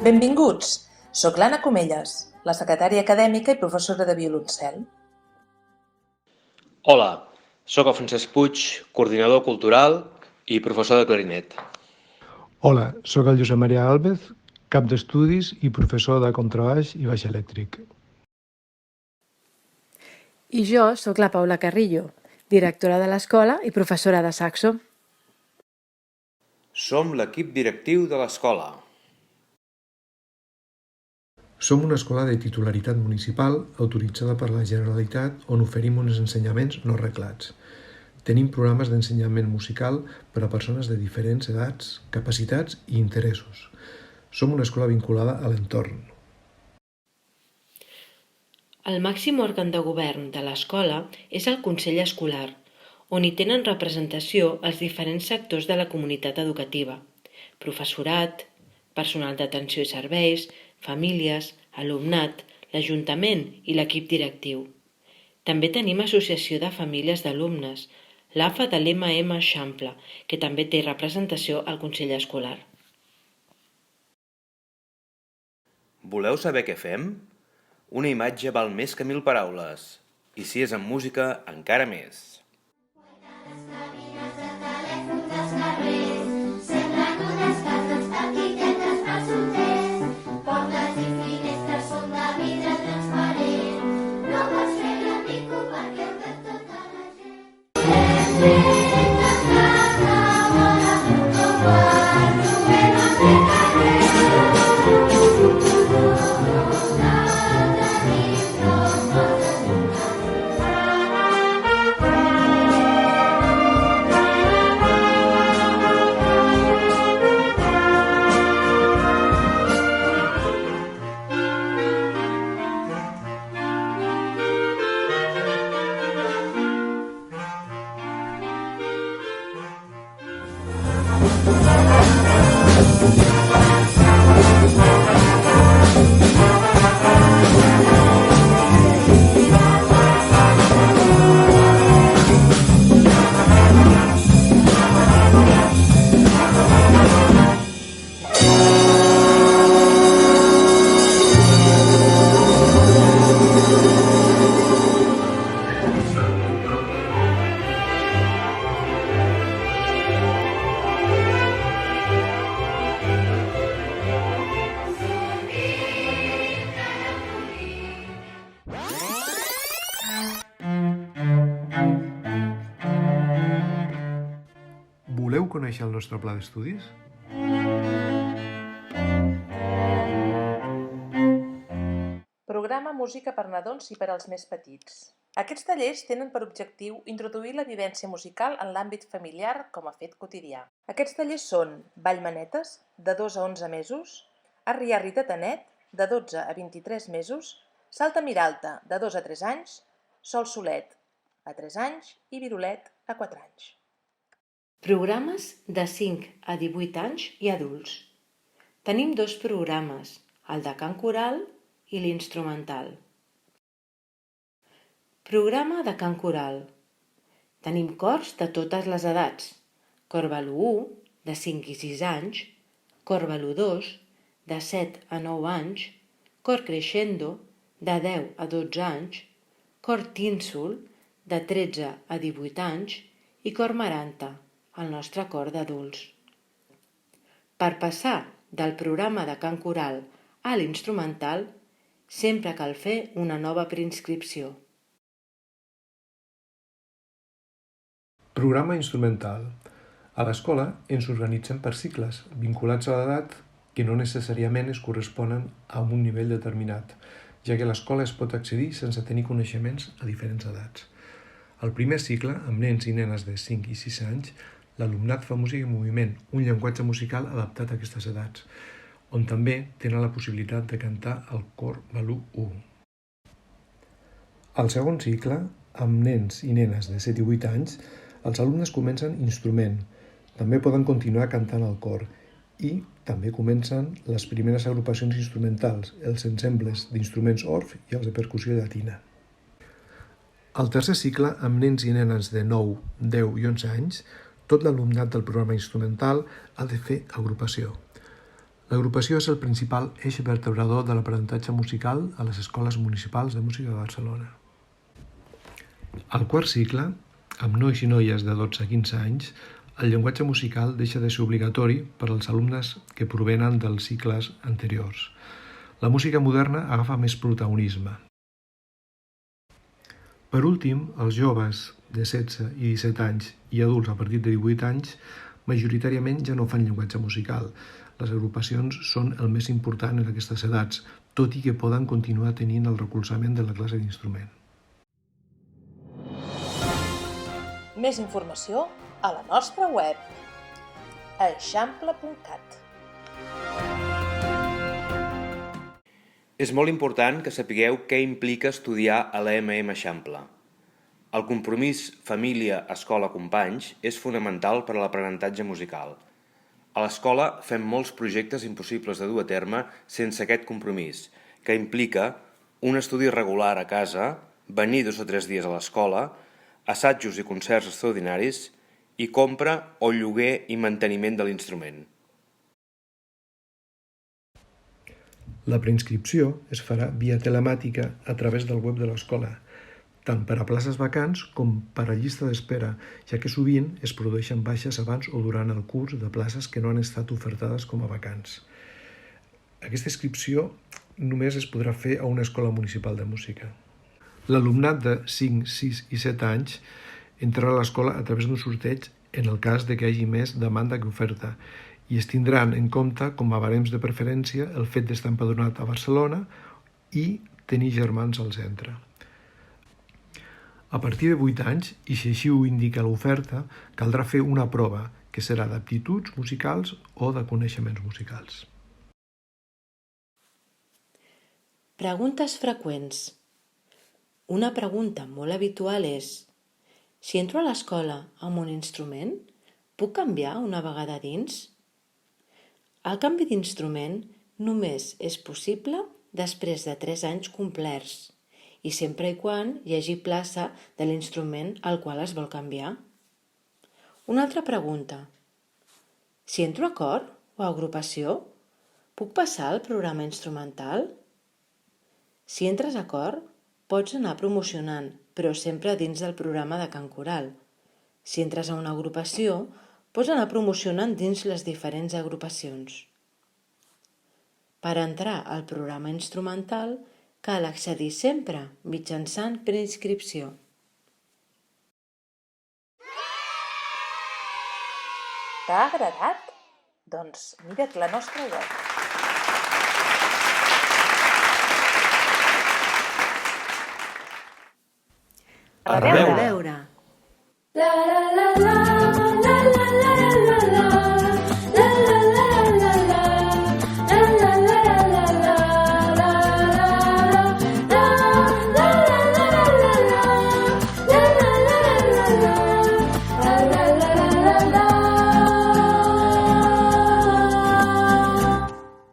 Benvinguts! Soc l'Anna Comelles, la secretària acadèmica i professora de violoncel. Hola, soc el Francesc Puig, coordinador cultural i professor de clarinet. Hola, soc el Josep Maria Álvez, cap d'estudis i professor de contrabaix i baix elèctric. I jo sóc la Paula Carrillo, directora de l'escola i professora de saxo. Som l'equip directiu de l'escola. Som una escola de titularitat municipal autoritzada per la Generalitat on oferim uns ensenyaments no reglats. Tenim programes d'ensenyament musical per a persones de diferents edats, capacitats i interessos. Som una escola vinculada a l'entorn. El màxim òrgan de govern de l'escola és el Consell Escolar, on hi tenen representació els diferents sectors de la comunitat educativa: professorat, personal d'atenció i serveis, famílies, alumnat, l'Ajuntament i l'equip directiu. També tenim associació de famílies d'alumnes, l'AFA de l'MM Eixample, que també té representació al Consell Escolar. Voleu saber què fem? Una imatge val més que 1000 paraules, i si és en música, encara més. Voleu conèixer el nostre pla d'estudis? Programa Música per nadons i per als més petits. Aquests tallers tenen per objectiu introduir la vivència musical en l'àmbit familiar com a fet quotidià. Aquests tallers són ball manetes, de 2 a 11 mesos, arriarri tatanet, de 12 a 23 mesos, salta miralta, de 2 a 3 anys, sol solet, a 3 anys i virolet, a 4 anys. Programes de 5 a 18 anys i adults. Tenim 2 programes, el de cant coral i l'instrumental. Programa de cant coral. Tenim cors de totes les edats. Cor balú 1, de 5 i 6 anys, cor balú 2, de 7 a 9 anys, cor crescendo, de 10 a 12 anys, cor tínsul, de 13 a 18 anys, i cor maranta, el nostre cor d'adults. Per passar del programa de cant coral a l'instrumental, sempre cal fer una nova preinscripció. Programa instrumental. A l'escola ens organitzem per cicles, vinculats a l'edat que no necessàriament es corresponen a un nivell determinat, ja que a l'escola es pot accedir sense tenir coneixements a diferents edats. Al primer cicle, amb nens i nenes de 5 i 6 anys, l'alumnat fa música i moviment, un llenguatge musical adaptat a aquestes edats, on també tenen la possibilitat de cantar el cor balú 1. Al segon cicle, amb nens i nenes de 7 i 8 anys, els alumnes comencen instrument. També poden continuar cantant al cor i també comencen les primeres agrupacions instrumentals, els ensembles d'instruments orf i els de percussió llatina. Al tercer cicle, amb nens i nenes de 9, 10 i 11 anys, tot l'alumnat del programa instrumental ha de fer agrupació. L'agrupació és el principal eix vertebrador de l'aprenentatge musical a les escoles municipals de música de Barcelona. Al quart cicle, amb nois i noies de 12 a 15 anys, el llenguatge musical deixa de ser obligatori per als alumnes que provenen dels cicles anteriors. La música moderna agafa més protagonisme. Per últim, els joves de 16 i 17 anys i adults a partir de 18 anys majoritàriament ja no fan llenguatge musical. Les agrupacions són el més important en aquestes edats, tot i que poden continuar tenint el recolzament de la classe d'instrument. Més informació a la nostra web eixample.cat. És molt important que sapigueu què implica estudiar a l'EMM Eixample. El compromís família-escola-companys és fonamental per a l'aprenentatge musical. A l'escola fem molts projectes impossibles de dur a terme sense aquest compromís, que implica un estudi regular a casa, venir 2 o 3 dies a l'escola, assajos i concerts extraordinaris i compra o lloguer i manteniment de l'instrument. La preinscripció es farà via telemàtica a través del web de l'escola, tant per a places vacants com per a llista d'espera, ja que sovint es produeixen baixes abans o durant el curs de places que no han estat ofertades com a vacants. Aquesta inscripció només es podrà fer a una escola municipal de música. L'alumnat de 5, 6 i 7 anys entrarà a l'escola a través d'un sorteig en el cas de que hi hagi més demanda que oferta i es tindran en compte com a barems de preferència el fet d'estar empadronat a Barcelona i tenir germans al centre. A partir de 8 anys, i si així ho indica l'oferta, caldrà fer una prova que serà d'aptituds musicals o de coneixements musicals. Preguntes freqüents. Una pregunta molt habitual és: si entro a l'escola amb un instrument, puc canviar una vegada dins? El canvi d'instrument només és possible després de 3 anys complerts i sempre i quan hi hagi plaça de l'instrument al qual es vol canviar. Una altra pregunta. Si entro a cor o a agrupació, puc passar al programa instrumental? Si entres a cor, pots anar promocionant, però sempre dins del programa de cant coral. Si entres a una agrupació, pots anar promocionant dins les diferents agrupacions. Per entrar al programa instrumental, cal accedir sempre mitjançant preinscripció. T'ha agradat? Doncs mira't la nostra web. A reveure! A veure.